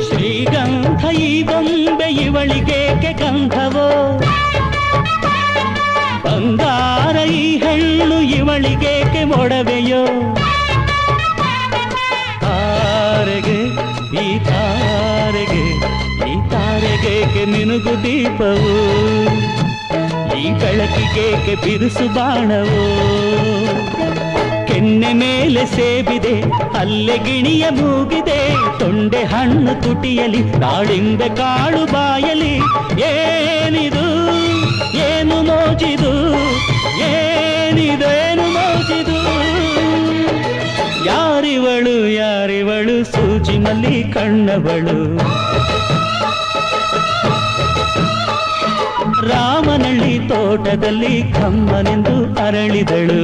ಶ್ರೀಗಂಧ ಈ ಬೊಂಬೆ ಇವಳಿಗೇಕೆ ಗಂಧವೋ ಬಂಗಾರ ಈ ಹೆಣ್ಣು ಇವಳಿಗೇಕೆ ಒಡವೆಯೋ ತಾರೆಗೆ ಈ ತಾರೆಗೆ ಈ ತಾರೆಗೇಕೆ ಮಿನುಗು ದೀಪವು ಈ ಬೆಳಕಿಗೇಕೆ ಬಿರುಸು ಬಾಣವೋ ಕೆನ್ನೆ ಮೇಲೆ ಸೇಬಿದೆ ಅಲ್ಲೆ ಗಿಣಿಯ ಮೂಗಿದೆ ತೊಂಡೆ ಹಣ್ಣು ತುಟಿಯಲಿ ದಾಳಿಂಬೆ ಕಾಳು ಬಾಯಲಿ ಏನಿದು ಏನು ಮೋಜಿದು ಏನಿದೇನು ಮೋಜಿದು ಯಾರಿವಳು ಯಾರಿವಳು ಸೂಜಿನಲ್ಲಿ ಕಣ್ಣವಳು ರಾಮನಳ್ಳಿ ತೋಟದಲ್ಲಿ ಕಮ್ಮನೆಂದು ಅರಳಿದಳು